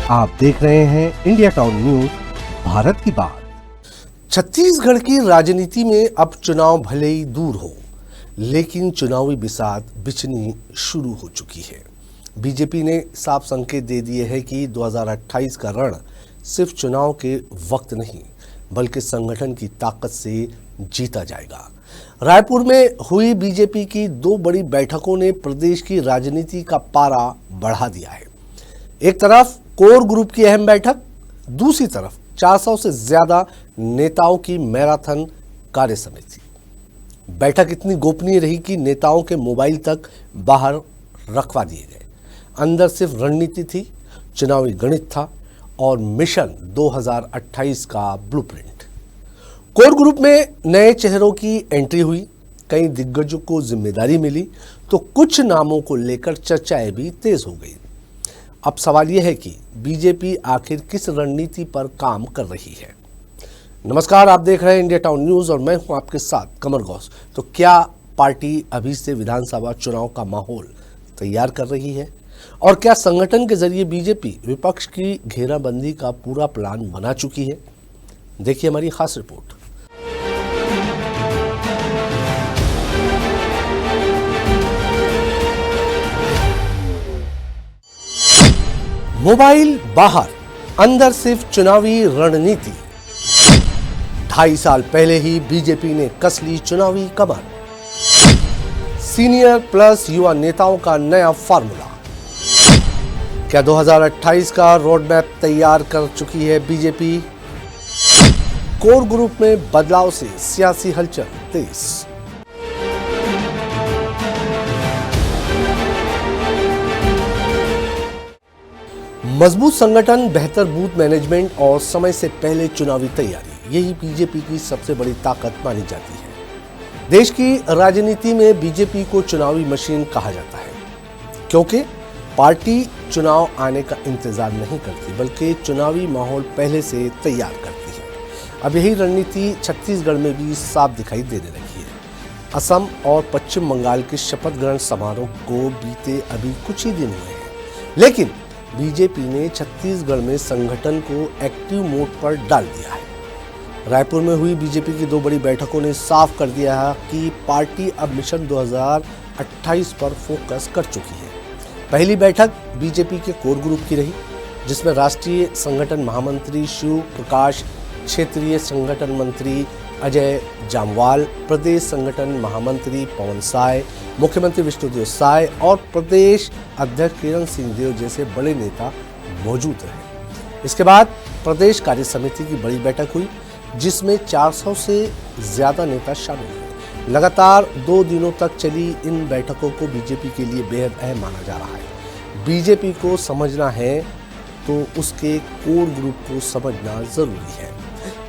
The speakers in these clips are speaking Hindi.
आप देख रहे हैं इंडिया टाउन न्यूज, भारत की बात। छत्तीसगढ़ की राजनीति में अब चुनाव भले ही दूर हो, लेकिन चुनावी बिसात बिछनी शुरू हो चुकी है। बीजेपी ने साफ संकेत दे दिए हैं कि 2028 का रण सिर्फ चुनाव के वक्त नहीं, बल्कि संगठन की ताकत से जीता जाएगा। रायपुर में हुई बीजेपी की 2 बड़ी बैठकों ने प्रदेश की राजनीति का पारा बढ़ा दिया है। एक तरफ कोर ग्रुप की अहम बैठक, दूसरी तरफ 400 से ज्यादा नेताओं की मैराथन कार्य समिति। बैठक इतनी गोपनीय रही कि नेताओं के मोबाइल तक बाहर रखवा दिए गए। अंदर सिर्फ रणनीति थी, चुनावी गणित था और मिशन 2028 का ब्लूप्रिंट। कोर ग्रुप में नए चेहरों की एंट्री हुई, कई दिग्गजों को जिम्मेदारी मिली, तो कुछ नामों को लेकर चर्चाएं भी तेज हो गई। अब सवाल यह है कि बीजेपी आखिर किस रणनीति पर काम कर रही है। नमस्कार, आप देख रहे हैं इंडिया टाउन न्यूज और मैं हूं आपके साथ कमर गौस। तो क्या पार्टी अभी से विधानसभा चुनाव का माहौल तैयार कर रही है और क्या संगठन के जरिए बीजेपी विपक्ष की घेराबंदी का पूरा प्लान बना चुकी है? देखिए हमारी खास रिपोर्ट। मोबाइल बाहर, अंदर सिर्फ चुनावी रणनीति। 2.5 साल पहले ही बीजेपी ने कस ली चुनावी कमर। सीनियर प्लस युवा नेताओं का नया फार्मूला। क्या 2028 का रोड मैप तैयार कर चुकी है बीजेपी? कोर ग्रुप में बदलाव से सियासी हलचल तेज। मजबूत संगठन, बेहतर बूथ मैनेजमेंट और समय से पहले चुनावी तैयारी, यही बीजेपी की सबसे बड़ी ताकत मानी जाती है। देश की राजनीति में बीजेपी को चुनावी मशीन कहा जाता है, क्योंकि पार्टी चुनाव आने का इंतजार नहीं करती, बल्कि चुनावी माहौल पहले से तैयार करती है। अब यही रणनीति छत्तीसगढ़ में भी साफ दिखाई देने लगी है। असम और पश्चिम बंगाल के शपथ ग्रहण समारोह को बीते अभी कुछ ही दिन हुए हैं, लेकिन बीजेपी ने छत्तीसगढ़ में संगठन को एक्टिव मोड पर डाल दिया है। रायपुर में हुई बीजेपी की 2 बड़ी बैठकों ने साफ कर दिया है कि पार्टी अब मिशन 2028 पर फोकस कर चुकी है। पहली बैठक बीजेपी के कोर ग्रुप की रही, जिसमें राष्ट्रीय संगठन महामंत्री शिव प्रकाश, क्षेत्रीय संगठन मंत्री अजय जामवाल, प्रदेश संगठन महामंत्री पवन साय, मुख्यमंत्री विष्णुदेव साय और प्रदेश अध्यक्ष किरण सिंहदेव जैसे बड़े नेता मौजूद रहे। इसके बाद प्रदेश कार्य समिति की बड़ी बैठक हुई, जिसमें 400 से ज्यादा नेता शामिल हुए। लगातार 2 दिनों तक चली इन बैठकों को बीजेपी के लिए बेहद अहम माना जा रहा है। बीजेपी को समझना है तो उसके कोर ग्रुप को समझना जरूरी है,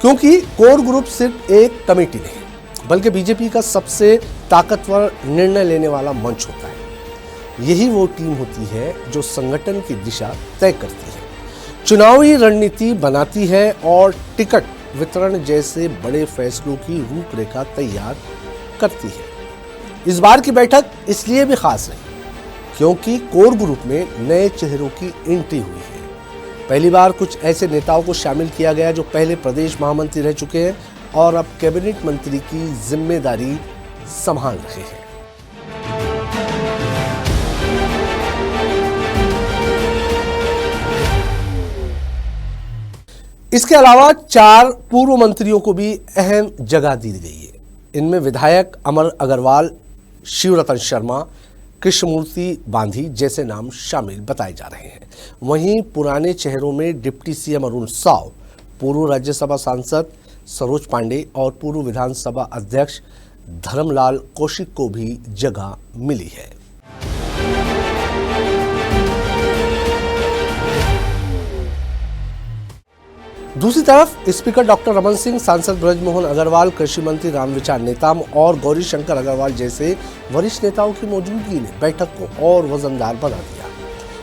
क्योंकि कोर ग्रुप सिर्फ एक कमेटी नहीं, बल्कि बीजेपी का सबसे ताकतवर निर्णय लेने वाला मंच होता है। यही वो टीम होती है जो संगठन की दिशा तय करती है, चुनावी रणनीति बनाती है और टिकट वितरण जैसे बड़े फैसलों की रूपरेखा तैयार करती है। इस बार की बैठक इसलिए भी खास रही क्योंकि कोर ग्रुप में नए चेहरों की एंट्री हुई है। पहली बार कुछ ऐसे नेताओं को शामिल किया गया जो पहले प्रदेश महामंत्री रह चुके हैं और अब कैबिनेट मंत्री की जिम्मेदारी संभाल रहे हैं। इसके अलावा 4 पूर्व मंत्रियों को भी अहम जगह दी गई है। इनमें विधायक अमर अग्रवाल, शिवरतन शर्मा, कृष्णमूर्ति बांधी जैसे नाम शामिल बताए जा रहे हैं। वहीं पुराने चेहरों में डिप्टी सीएम अरुण साव, पूर्व राज्यसभा सांसद सरोज पांडे और पूर्व विधानसभा अध्यक्ष धर्मलाल कौशिक को भी जगह मिली है। दूसरी तरफ स्पीकर डॉक्टर रमन सिंह, सांसद ब्रजमोहन अग्रवाल, कृषि मंत्री रामविचार नेताम और गौरी शंकर अग्रवाल जैसे वरिष्ठ नेताओं की मौजूदगी ने बैठक को और वजनदार बना दिया।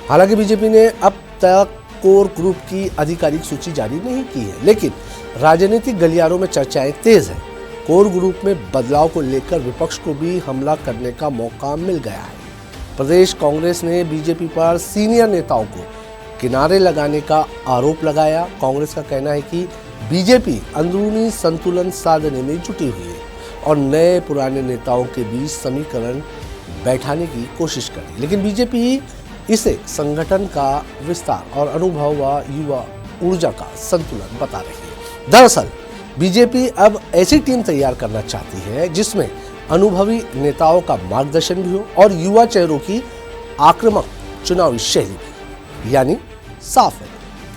हालांकि बीजेपी ने अब तक कोर ग्रुप की आधिकारिक सूची जारी नहीं की है, लेकिन राजनीतिक गलियारों में चर्चाएं तेज हैं। कोर ग्रुप में बदलाव को लेकर विपक्ष को भी हमला करने का मौका मिल गया है। प्रदेश कांग्रेस ने बीजेपी पर सीनियर नेताओं को किनारे लगाने का आरोप लगाया। कांग्रेस का कहना है कि बीजेपी अंदरूनी संतुलन साधने में जुटी हुई है और नए पुराने नेताओं के बीच समीकरण बैठाने की कोशिश कर रही है, लेकिन बीजेपी इसे संगठन का विस्तार और अनुभव व युवा ऊर्जा का संतुलन बता रही है। दरअसल बीजेपी अब ऐसी टीम तैयार करना चाहती है जिसमें अनुभवी नेताओं का मार्गदर्शन भी हो और युवा चेहरों की आक्रामक चुनावी शैली भी। यानी साफ है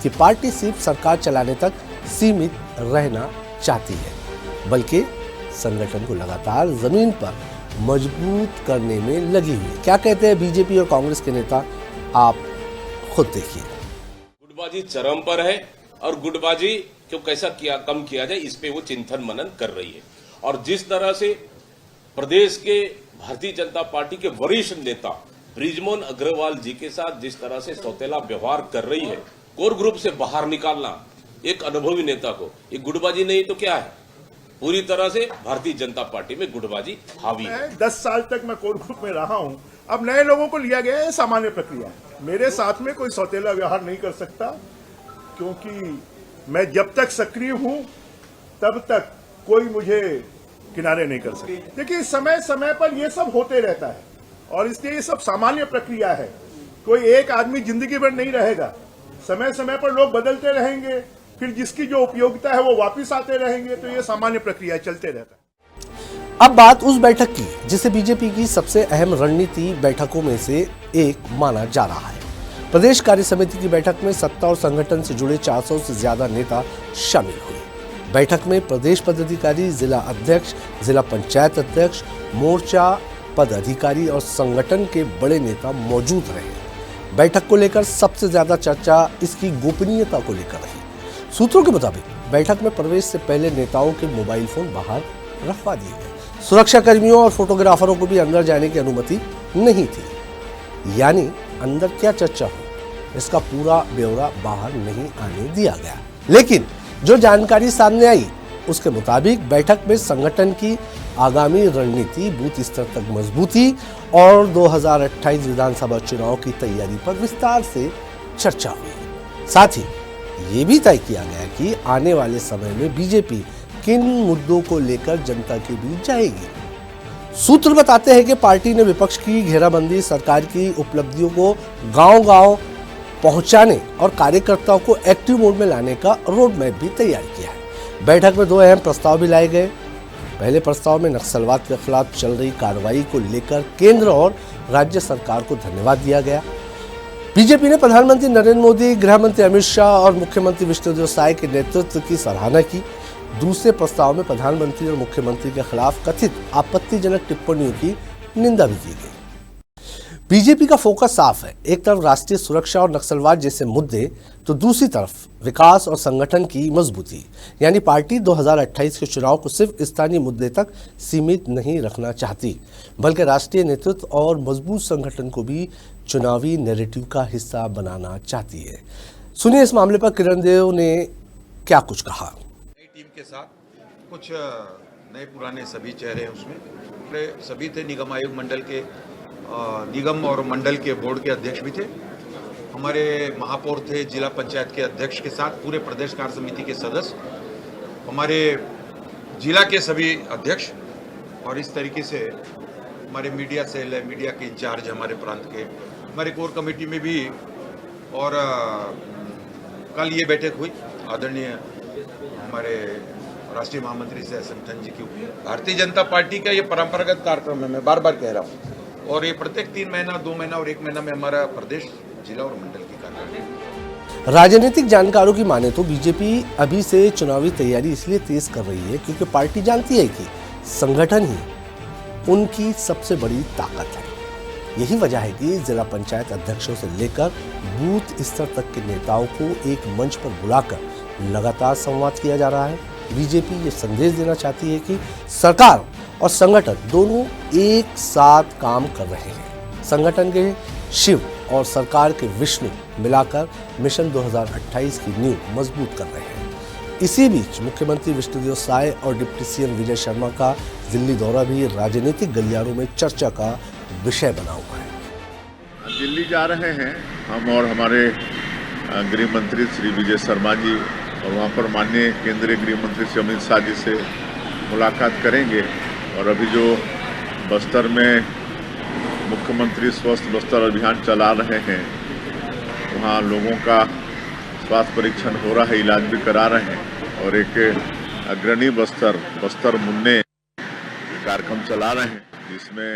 कि पार्टी सिर्फ सरकार चलाने तक सीमित रहना चाहती है, बल्कि संगठन को लगातार जमीन पर मजबूत करने में लगी हुई है। क्या कहते हैं बीजेपी और कांग्रेस के नेता, आप खुद देखिए। गुटबाजी चरम पर है और गुटबाजी को कैसा कम किया जाए इस पे वो चिंतन मनन कर रही है। और जिस तरह से प्रदेश के भारतीय जनता पार्टी के वरिष्ठ नेता बृजमोहन अग्रवाल जी के साथ जिस तरह से सौतेला व्यवहार कर रही है, कोर ग्रुप से बाहर निकालना एक अनुभवी नेता को, ये गुटबाजी नहीं तो क्या है? पूरी तरह से भारतीय जनता पार्टी में गुटबाजी हावी है। 10 साल तक मैं कोर ग्रुप में रहा हूं, अब नए लोगों को लिया गया है, सामान्य प्रक्रिया है। मेरे साथ में कोई सौतेला व्यवहार नहीं कर सकता, क्योंकि मैं जब तक सक्रिय हूं तब तक कोई मुझे किनारे नहीं कर सकता। देखिए, समय समय पर ये सब होते रहता है और इसलिए ये सब सामान्य प्रक्रिया है। कोई एक आदमी जिंदगी भर नहीं रहेगा, समय समय पर लोग बदलते रहेंगे, फिर जिसकी जो उपयोगिता है वो वापस आते रहेंगे, तो ये सामान्य प्रक्रिया चलते रहता है। अब बात उस बैठक की जिसे बीजेपी की सबसे अहम रणनीति बैठकों में से एक माना जा रहा है। प्रदेश कार्य समिति की बैठक में सत्ता और संगठन से जुड़े 400 से ज्यादा नेता शामिल हुए। बैठक में प्रदेश पदाधिकारी, जिला अध्यक्ष, जिला पंचायत अध्यक्ष, मोर्चा पदाधिकारी और संगठन के बड़े नेता मौजूद रहे। बैठक को लेकर सबसे ज्यादा चर्चा इसकी गोपनीयता को लेकर रही। सूत्रों के मुताबिक बैठक में प्रवेश से पहले नेताओं के मोबाइल फोन बाहर रखवा दिए गए। सुरक्षा कर्मियों और फोटोग्राफरों को भी अंदर जाने की अनुमति नहीं थी। यानी अंदर क्या चर्चा हुई इसका पूरा ब्यौरा बाहर नहीं आने दिया गया। लेकिन जो जानकारी सामने आई उसके मुताबिक बैठक में संगठन की आगामी रणनीति, बूथ स्तर तक मजबूती और 2028 विधानसभा चुनाव की तैयारी पर विस्तार से चर्चा हुई। साथ ही ये भी तय किया गया कि आने वाले समय में बीजेपी किन मुद्दों को लेकर जनता के बीच जाएगी। सूत्र बताते हैं कि पार्टी ने विपक्ष की घेराबंदी, सरकार की उपलब्धियों को गांव-गांव पहुंचाने और कार्यकर्ताओं को एक्टिव मोड में लाने का रोड मैप भी तैयार किया है। बैठक में 2 अहम प्रस्ताव भी लाए गए। पहले प्रस्ताव में नक्सलवाद के खिलाफ चल रही कार्रवाई को लेकर केंद्र और राज्य सरकार को धन्यवाद दिया गया। बीजेपी ने प्रधानमंत्री नरेंद्र मोदी, गृह मंत्री अमित शाह और मुख्यमंत्री विष्णुदेव साय के नेतृत्व की सराहना की। दूसरे प्रस्ताव में प्रधानमंत्री और मुख्यमंत्री के खिलाफ कथित आपत्तिजनक टिप्पणियों की निंदा भी की गई। बीजेपी का फोकस साफ है, एक तरफ राष्ट्रीय सुरक्षा और नक्सलवाद जैसे मुद्दे, तो दूसरी तरफ विकास और संगठन की मजबूती। यानी पार्टी 2028 के चुनाव को सिर्फ स्थानीय मुद्दे तक सीमित नहीं रखना चाहती, बल्कि राष्ट्रीय नेतृत्व और मजबूत संगठन को भी चुनावी नैरेटिव का हिस्सा बनाना चाहती है। सुनिए इस मामले पर किरण देव ने क्या कुछ कहा। नई टीम के साथ कुछ नए पुराने सभी चेहरे उसमें सभी थे। निगम आयोग मंडल के निगम और मंडल के बोर्ड के अध्यक्ष भी थे। हमारे महापौर थे, जिला पंचायत के अध्यक्ष के साथ पूरे प्रदेश कार्य समिति के सदस्य, हमारे जिला के सभी अध्यक्ष और इस तरीके से हमारे मीडिया सेल है, मीडिया के इंचार्ज हमारे प्रांत के, हमारे कोर कमेटी में भी। और कल ये बैठक हुई आदरणीय हमारे राष्ट्रीय महामंत्री से संगठन जी की। भारतीय जनता पार्टी का ये परंपरागत कार्यक्रम है, मैं बार बार कह रहा हूँ, और ये प्रत्येक 3 महीना, 2 महीना और 1 महीना में हमारा प्रदेश, जिला और मंडल की कार्यक्रम। राजनीतिक जानकारों की माने तो बीजेपी अभी से चुनावी तैयारी इसलिए तेज कर रही है क्योंकि पार्टी जानती है कि संगठन ही उनकी सबसे बड़ी ताकत है। यही वजह है कि जिला पंचायत अध्यक्षों से लेकर बूथ स्तर तक के नेताओं को एक मंच पर बुलाकर लगातार संवाद किया जा रहा है। बीजेपी ये संदेश देना चाहती है कि सरकार और संगठन दोनों एक साथ काम कर रहे हैं। संगठन के शिव और सरकार के विष्णु मिलाकर मिशन 2028 की नींव मजबूत कर रहे हैं। इसी बीच मुख्यमंत्री विष्णुदेव साय और डिप्टी सीएम विजय शर्मा का दिल्ली दौरा भी राजनीतिक गलियारों में चर्चा का विषय बना हुआ है। दिल्ली जा रहे हैं हम और हमारे गृह मंत्री श्री विजय शर्मा जी और वहाँ पर माननीय केंद्रीय गृह मंत्री श्री अमित शाह जी से मुलाकात करेंगे। और अभी जो बस्तर में मुख्यमंत्री स्वस्थ बस्तर अभियान चला रहे हैं, वहाँ लोगों का स्वास्थ्य परीक्षण हो रहा है, इलाज भी करा रहे हैं। और एक अग्रणी बस्तर मुन्ने कार्यक्रम चला रहे हैं, जिसमें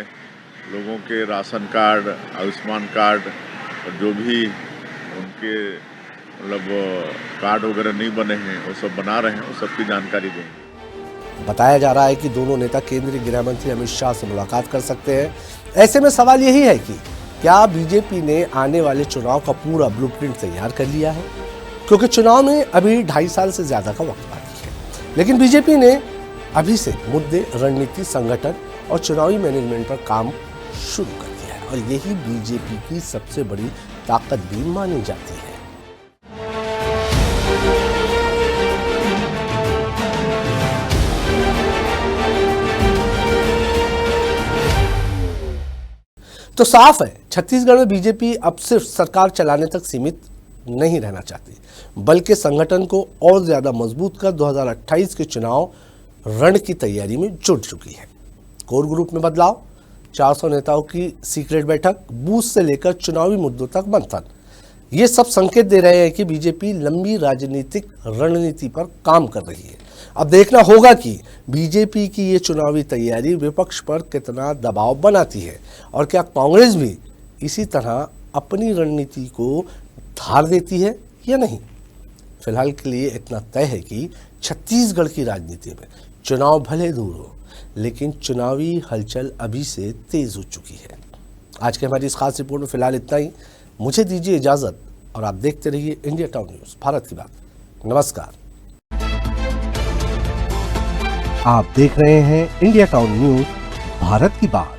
लोगों के राशन कार्ड, आयुष्मान कार्ड और जो भी उनके मतलब कार्ड वगैरह नहीं बने हैं वो सब बना रहे हैं, वो सबकी जानकारी देंगे। बताया जा रहा है कि दोनों नेता केंद्रीय गृह मंत्री अमित शाह से मुलाकात कर सकते हैं। ऐसे में सवाल यही है कि क्या बीजेपी ने आने वाले चुनाव का पूरा ब्लूप्रिंट तैयार कर लिया है, क्योंकि चुनाव में अभी 2.5 साल से ज्यादा का वक्त बाकी है। लेकिन बीजेपी ने अभी से मुद्दे, रणनीति, संगठन और चुनावी मैनेजमेंट पर काम शुरू कर दिया है और यही बीजेपी की सबसे बड़ी ताकत भी मानी जाती है। तो साफ है, छत्तीसगढ़ में बीजेपी अब सिर्फ सरकार चलाने तक सीमित नहीं रहना चाहती, बल्कि संगठन को और ज्यादा मजबूत कर 2028 के चुनाव रण की तैयारी में जुट चुकी है। कोर ग्रुप में बदलाव, 400 नेताओं की सीक्रेट बैठक, बूथ से लेकर चुनावी मुद्दों तक मंथन, ये सब संकेत दे रहे हैं कि बीजेपी लंबी राजनीतिक रणनीति पर काम कर रही है। अब देखना होगा कि बीजेपी की ये चुनावी तैयारी विपक्ष पर कितना दबाव बनाती है और क्या कांग्रेस भी इसी तरह अपनी रणनीति को धार देती है या नहीं। फिलहाल के लिए इतना तय है कि छत्तीसगढ़ की राजनीति में चुनाव भले दूर हो, लेकिन चुनावी हलचल अभी से तेज हो चुकी है। आज के हमारी इस खास रिपोर्ट में फिलहाल इतना ही। मुझे दीजिए इजाजत और आप देखते रहिए इंडिया टाउन न्यूज़, भारत की बात। नमस्कार। आप देख रहे हैं इंडिया टाउन न्यूज़, भारत की बात।